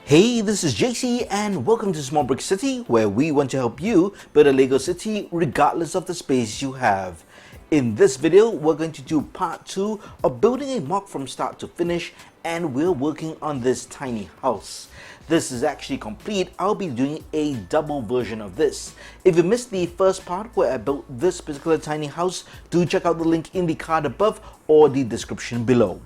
Hey, this is JC and welcome to Small Brick City, where we want to help you build a Lego city regardless of the space you have. In this video, we're going to do part 2 of building a mock from start to finish, and we're working on this tiny house. This is actually complete. I'll be doing a double version of this. If you missed the first part where I built this particular tiny house, do check out the link in the card above or the description below.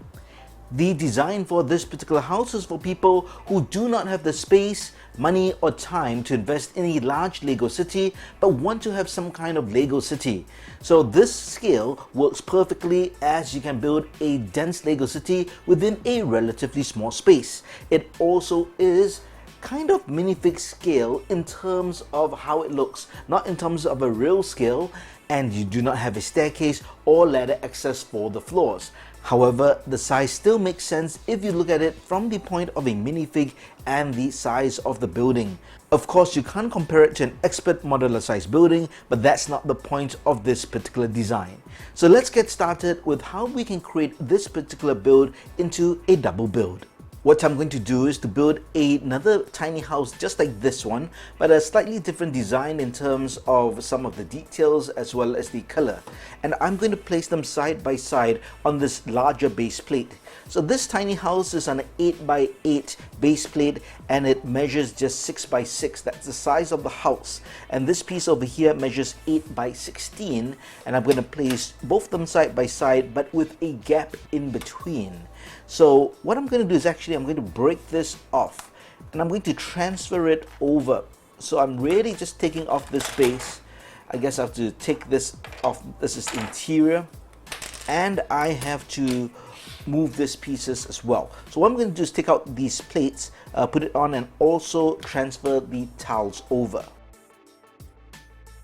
The design for this particular house is for people who do not have the space, money or time to invest in a large Lego city but want to have some kind of Lego city. So this scale works perfectly, as you can build a dense Lego city within a relatively small space. It also is kind of minifig scale in terms of how it looks, not in terms of a real scale, and you do not have a staircase or ladder access for the floors. However, the size still makes sense if you look at it from the point of a minifig and the size of the building. Of course, you can't compare it to an expert modular size building, but that's not the point of this particular design. So let's get started with how we can create this particular build into a double build. What I'm going to do is to build another tiny house just like this one, but a slightly different design in terms of some of the details as well as the color. And I'm going to place them side by side on this larger base plate. So this tiny house is an 8x8 base plate and it measures just 6x6. That's the size of the house. And this piece over here measures 8x16, and I'm going to place both of them side by side but with a gap in between. So what I'm going to do is actually I'm going to break this off and I'm going to transfer it over. So I'm really just taking off this base. I guess I have to take this off. This is interior, and I have to move these pieces as well. So what I'm going to do is take out these plates, put it on, and also transfer the tiles over.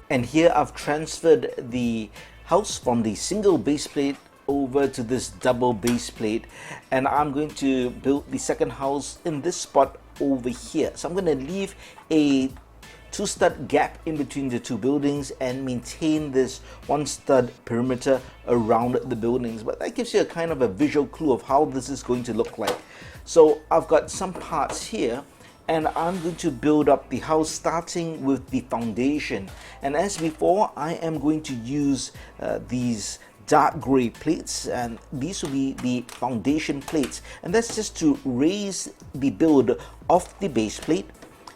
And here I've transferred the house from the single base plate over to this double base plate, and I'm going to build the second house in this spot over here. So I'm going to leave a 2-stud gap in between the two buildings and maintain this 1-stud perimeter around the buildings, but that gives you a kind of a visual clue of how this is going to look like. So I've got some parts here, and I'm going to build up the house starting with the foundation. And as before, I am going to use these dark gray plates, and these will be the foundation plates, and that's just to raise the build of the base plate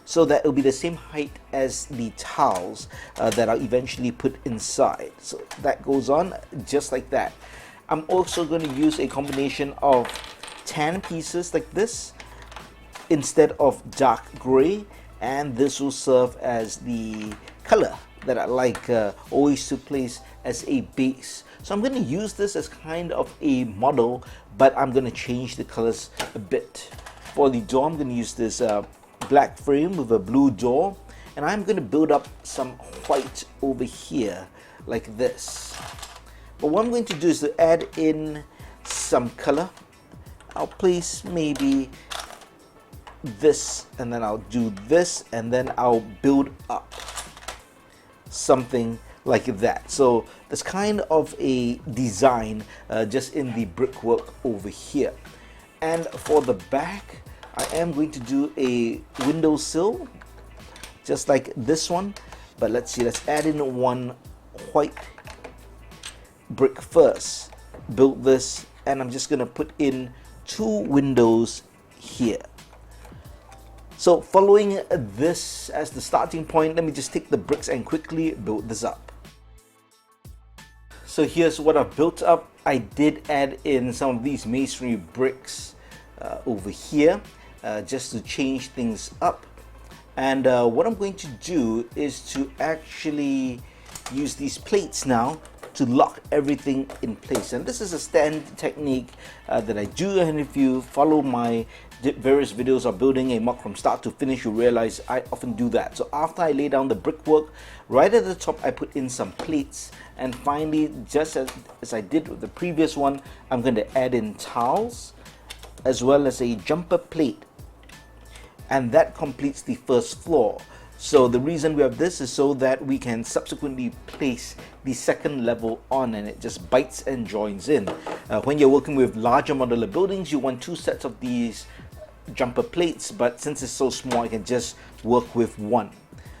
so that it will be the same height as the tiles that I'll eventually put inside. So that goes on just like that. I'm also going to use a combination of tan pieces like this instead of dark gray, and this will serve as the color that I like always to place as a base. So I'm going to use this as kind of a model, but I'm going to change the colors a bit. For the door, I'm going to use this black frame with a blue door, and I'm going to build up some white over here like this. But what I'm going to do is to add in some color. I'll place maybe this, and then I'll do this, and then I'll build up something like that. So there's kind of a design just in the brickwork over here. And for the back, I am going to do a windowsill just like this one, but let's see, let's add in one white brick first. Build this, and I'm just going to put in 2 windows here. So following this as the starting point, let me just take the bricks and quickly build this up. So here's what I've built up. I did add in some of these masonry bricks over here just to change things up. And what I'm going to do is to actually use these plates now to lock everything in place. And this is a standard technique that I do, and if you follow my various videos of building a mock from start to finish, you realize I often do that. So after I lay down the brickwork, right at the top I put in some plates, and finally, just as I did with the previous one, I'm going to add in tiles as well as a jumper plate, and that completes the first floor. So the reason we have this is so that we can subsequently place the second level on, and it just bites and joins in. When you're working with larger modular buildings, you want 2 sets of these jumper plates, but since it's so small, I can just work with one.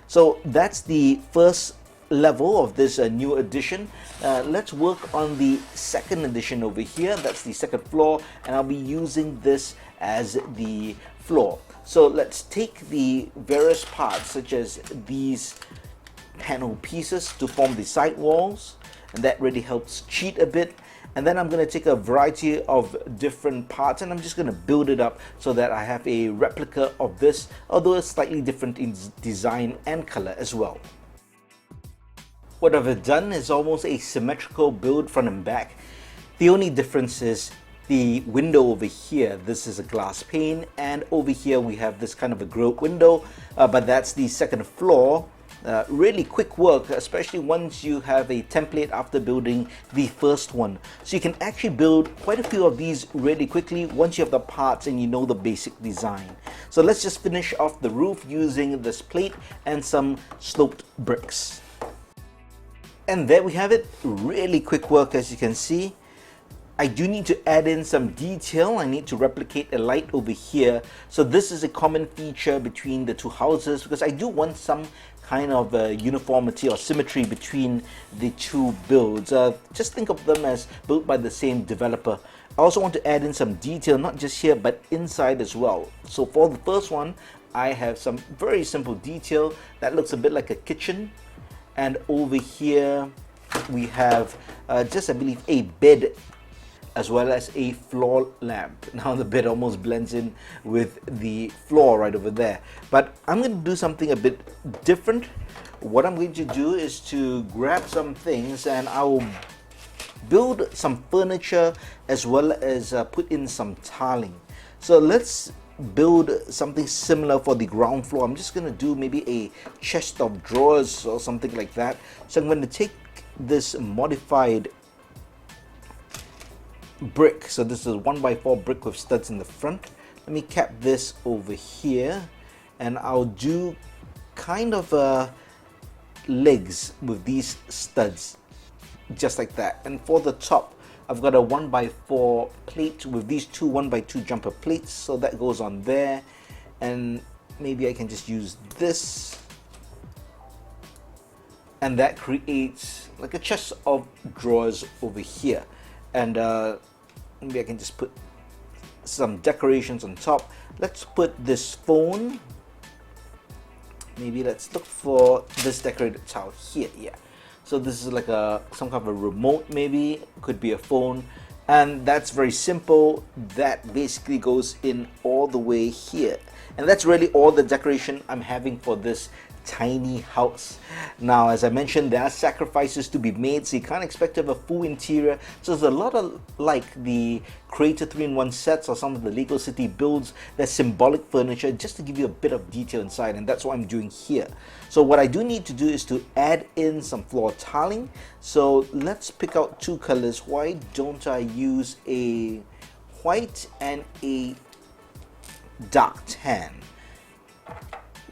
So that's the first level of this new edition. Let's work on the second edition over here. That's the second floor, and I'll be using this as the floor. So let's take the various parts, such as these panel pieces, to form the side walls, and that really helps cheat a bit. And then I'm going to take a variety of different parts and I'm just going to build it up so that I have a replica of this, although it's slightly different in design and color as well. What I've done is almost a symmetrical build front and back. The only difference is the window over here. This is a glass pane, and over here we have this kind of a grilled window, but that's the second floor. Really quick work, especially once you have a template after building the first one. So you can actually build quite a few of these really quickly once you have the parts and you know the basic design. So let's just finish off the roof using this plate and some sloped bricks. And there we have it. Really quick work, as you can see. I do need to add in some detail. I need to replicate a light over here. So this is a common feature between the two houses because I do want some kind of uniformity or symmetry between the two builds. Just think of them as built by the same developer. I also want to add in some detail, not just here but inside as well. So for the first one, I have some very simple detail that looks a bit like a kitchen, and over here we have just, I believe, a bed as well as a floor lamp. Now the bed almost blends in with the floor right over there, but I'm going to do something a bit different. What I'm going to do is to grab some things and I will build some furniture as well as put in some tiling. So let's build something similar for the ground floor. I'm just going to do maybe a chest of drawers or something like that. So I'm going to take this modified brick. So this is a 1x4 brick with studs in the front. Let me cap this over here and I'll do kind of legs with these studs just like that. And for the top, I've got a 1x4 plate with these two 1x2 jumper plates, so that goes on there. And maybe I can just use this, and that creates like a chest of drawers over here. And maybe I can just put some decorations on top. Let's put this phone. Maybe let's look for this decorated tile here. Yeah. So this is like some kind of a remote, maybe. Could be a phone. And that's very simple. That basically goes in all the way here. And that's really all the decoration I'm having for this tiny house. Now, as I mentioned, there are sacrifices to be made, so you can't expect to have a full interior. So there's a lot of, like the Creator 3-in-1 sets or some of the Lego City builds, there's symbolic furniture just to give you a bit of detail inside, and that's what I'm doing here. So what I do need to do is to add in some floor tiling. So let's pick out two colors. Why don't I use a white and a dark tan?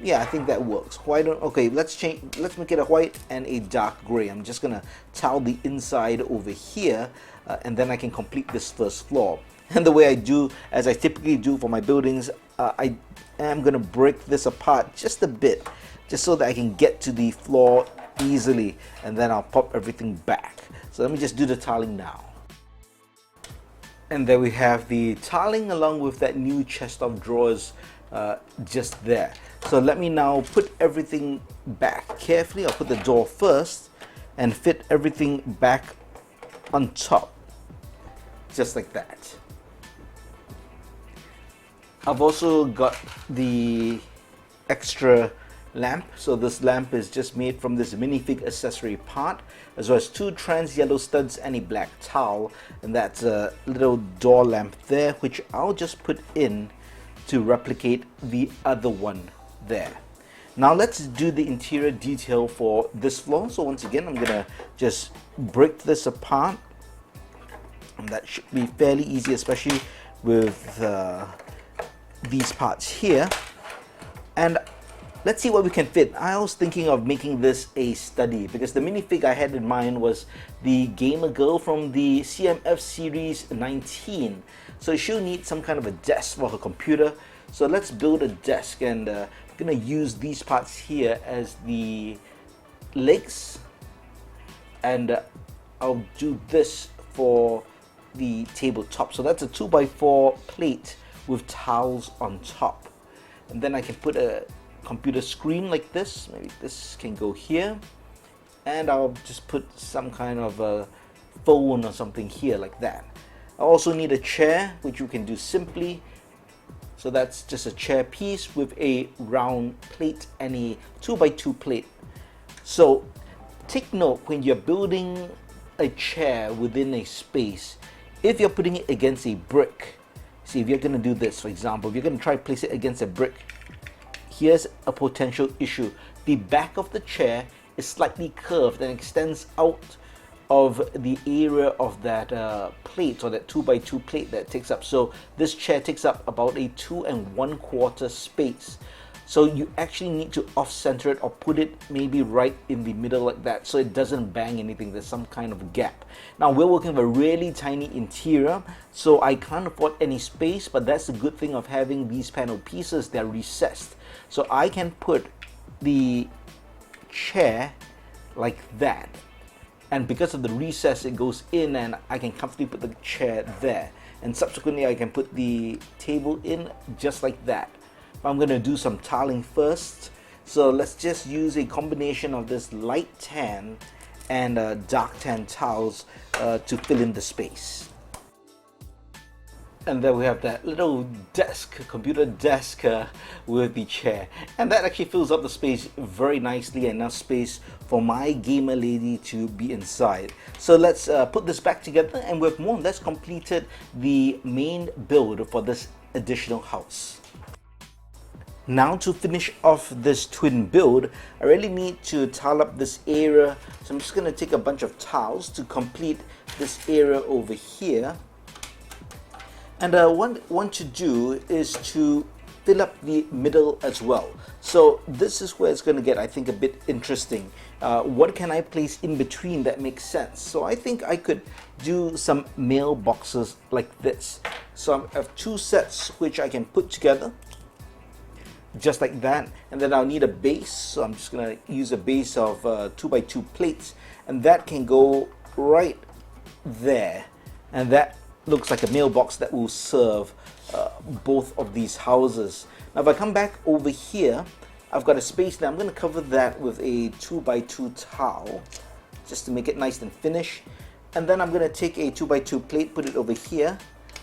Yeah, I think that works. Okay, let's make it a white and a dark gray. I'm just gonna tile the inside over here, and then I can complete this first floor. And the way I do, as I typically do for my buildings, I am gonna break this apart just a bit, just so that I can get to the floor easily, and then I'll pop everything back. So let me just do the tiling now. And there we have the tiling along with that new chest of drawers just there. So let me now put everything back carefully. I'll put the door first and fit everything back on top, just like that. I've also got the extra lamp. So this lamp is just made from this minifig accessory part, as well as two trans yellow studs and a black towel, and that's a little door lamp there, which I'll just put in to replicate the other one there. Now let's do the interior detail for this floor. So once again, I'm gonna just break this apart, and that should be fairly easy, especially with these parts here. And let's see what we can fit. I was thinking of making this a study because the minifig I had in mind was the gamer girl from the CMF series 19. So she'll need some kind of a desk for her computer. So let's build a desk, and I'm gonna use these parts here as the legs, and I'll do this for the tabletop. So that's a 2x4 plate with tiles on top, and then I can put a computer screen like this. Maybe this can go here, and I'll just put some kind of a phone or something here like that. I also need a chair, which you can do simply. So that's just a chair piece with a round plate and a 2x2 plate. So take note, when you're building a chair within a space, if you're putting it against a brick, see, if you're going to do this, for example, if you're going to try to place it against a brick, here's a potential issue. The back of the chair is slightly curved and extends out of the area of that plate, or that 2x2 plate that takes up. So this chair takes up about a 2 1/4 space. So you actually need to off-center it, or put it maybe right in the middle like that, so it doesn't bang anything. There's some kind of gap. Now we're working with a really tiny interior, so I can't afford any space, but that's the good thing of having these panel pieces. They're recessed. So I can put the chair like that, and because of the recess, it goes in, and I can comfortably put the chair there, and subsequently I can put the table in just like that. I'm going to do some tiling first, so let's just use a combination of this light tan and dark tan tiles to fill in the space. And then we have that little desk, computer desk with the chair, and that actually fills up the space very nicely, enough space for my gamer lady to be inside. So let's put this back together, and we've more or less completed the main build for this additional house. Now to finish off this twin build, I really need to tile up this area. So I'm just going to take a bunch of tiles to complete this area over here. And what I want to do is to fill up the middle as well. So this is where it's going to get, I think, a bit interesting. What can I place in between that makes sense? So I think I could do some mailboxes like this. So I have two sets which I can put together, just like that, and then I'll need a base. So I'm just going to use a base of 2x2 plates, and that can go right there, and that looks like a mailbox that will serve both of these houses. Now if I come back over here, I've got a space there. I'm going to cover that with a 2x2 tile just to make it nice and finish, and then I'm going to take a 2x2 plate, put it over here,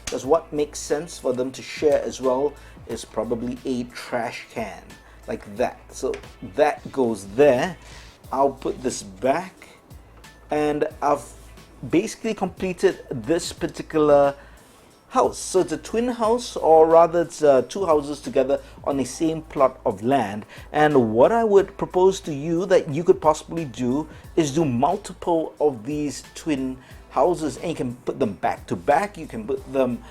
because what makes sense for them to share as well is probably a trash can like that. So that goes there. I'll put this back, and I've basically completed this particular house. So it's a twin house, or rather it's two houses together on the same plot of land. And what I would propose to you that you could possibly do is do multiple of these twin houses, and you can put them back to back. You can put them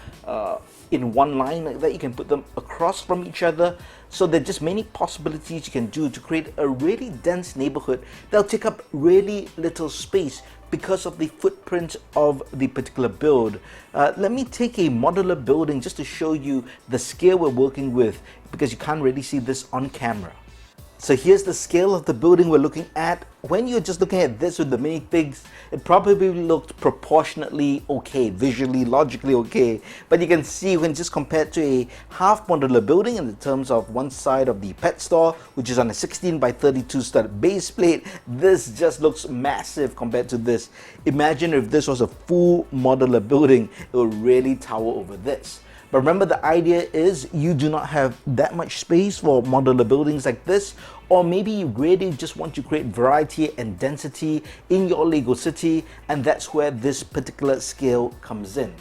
in one line like that. You can put them across from each other. So there are just many possibilities you can do to create a really dense neighborhood that'll take up really little space because of the footprint of the particular build. Let me take a modular building just to show you the scale we're working with, because you can't really see this on camera. So here's the scale of the building we're looking at. When you're just looking at this with the minifigs, it probably looked proportionately okay, visually, logically okay. But you can see when just compared to a half modular building in terms of one side of the pet store, which is on a 16x32 stud base plate, this just looks massive compared to this. Imagine if this was a full modular building, it would really tower over this. But remember, the idea is you do not have that much space for modular buildings like this, or maybe you really just want to create variety and density in your Lego city, and that's where this particular scale comes in.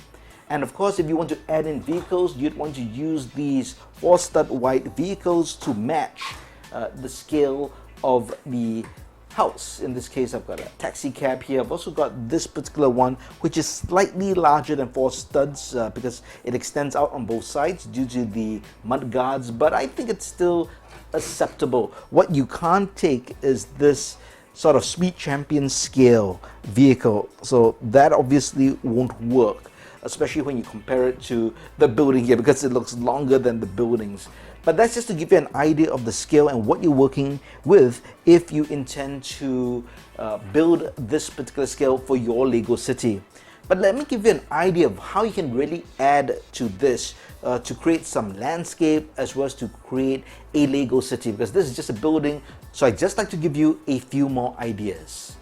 And of course, if you want to add in vehicles, you'd want to use these 4-stud wide vehicles to match the scale of the house. In this case, I've got a taxi cab here. I've also got this particular one, which is slightly larger than 4 studs because it extends out on both sides due to the mud guards, but I think it's still acceptable. What you can't take is this sort of Speed Champion scale vehicle, so that obviously won't work. especially when you compare it to the building here, because it looks longer than the buildings. But that's just to give you an idea of the scale and what you're working with if you intend to build this particular scale for your Lego city. But let me give you an idea of how you can really add to this to create some landscape as well as to create a Lego city, because this is just a building. So I'd just like to give you a few more ideas.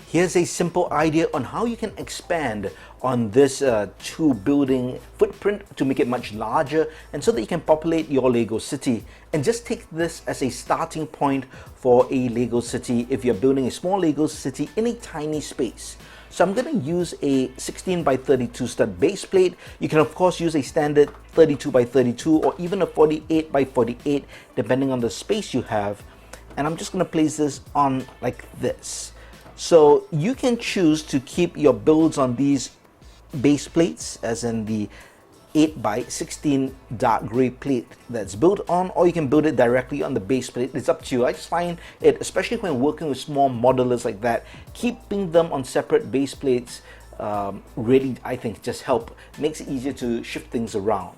Here's a simple idea on how you can expand on this two building footprint to make it much larger, and so that you can populate your Lego city. And just take this as a starting point for a Lego city if you're building a small Lego city in a tiny space. So I'm going to use a 16 by 32 stud base plate. You can of course use a standard 32 by 32 or even a 48 by 48 depending on the space you have. And I'm just going to place this on like this. So you can choose to keep your builds on these base plates, as in the 8 by 16 dark gray plate that's built on, or you can build it directly on the base plate. It's up to you. I just find it, especially when working with small modelers like that, keeping them on separate base plates really, I think, just makes it easier to shift things around.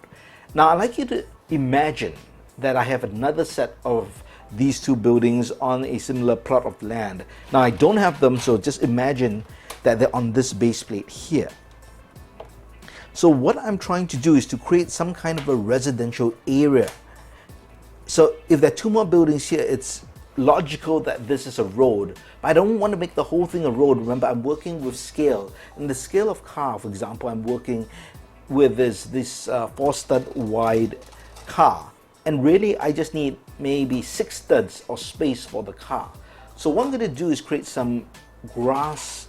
Now I'd like you to imagine that I have another set of these two buildings on a similar plot of land. Now I don't have them, so just imagine that they're on this base plate here. So what I'm trying to do is to create some kind of a residential area. So if there are two more buildings here, it's logical that this is a road, but I don't want to make the whole thing a road. Remember, I'm working with scale. In the scale of car, for example, I'm working with this 4-stud wide car. And really, I just need maybe 6 studs of space for the car. So what I'm going to do is create some grass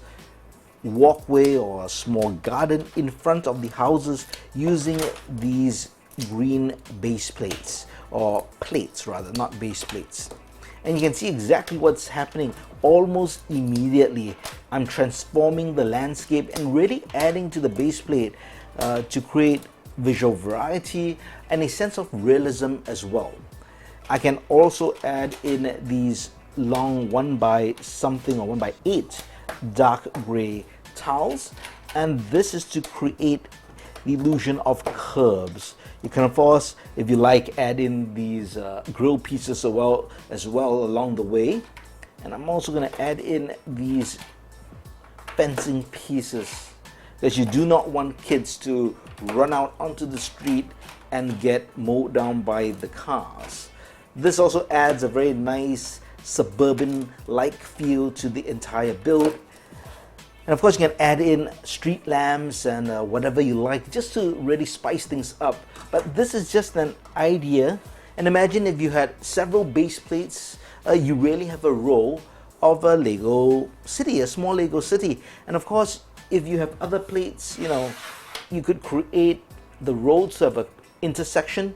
walkway or a small garden in front of the houses using these green base plates, or plates rather, not base plates. And you can see exactly what's happening almost immediately. I'm transforming the landscape and really adding to the base plate to create visual variety and a sense of realism as well. I can also add in these long 1 by something or 1 by 8 dark gray tiles, and this is to create the illusion of curves. You can of course, if you like, add in these grill pieces as well along the way. And I'm also going to add in these fencing pieces, because you do not want kids to run out onto the street and get mowed down by the cars. This also adds a very nice suburban-like feel to the entire build. And of course you can add in street lamps and whatever you like, just to really spice things up. But this is just an idea, and imagine if you had several base plates, you really have a row of a Lego city, a small Lego city. And of course, if you have other plates, you could create the roads to have an intersection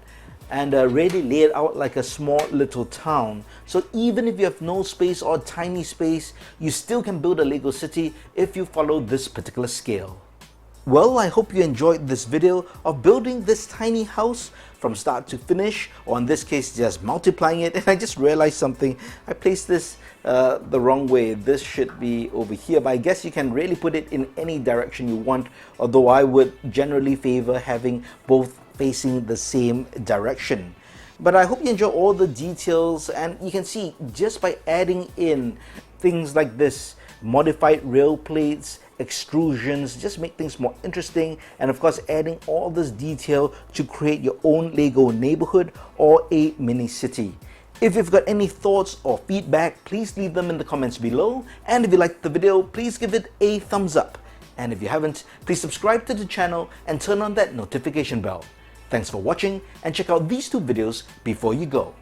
and really lay it out like a small little town. So even if you have no space or tiny space, you still can build a Lego city if you follow this particular scale. Well, I hope you enjoyed this video of building this tiny house from start to finish, or in this case just multiplying it. And I just realized something. I placed this the wrong way. This should be over here, but I guess you can really put it in any direction you want, although I would generally favor having both facing the same direction. But I hope you enjoy all the details, and you can see just by adding in things like this, modified rail plates, extrusions, just make things more interesting, and of course adding all this detail to create your own Lego neighborhood or a mini city. If you've got any thoughts or feedback, please leave them in the comments below, and if you liked the video, please give it a thumbs up, and if you haven't, please subscribe to the channel and turn on that notification bell. Thanks for watching, and check out these two videos before you go.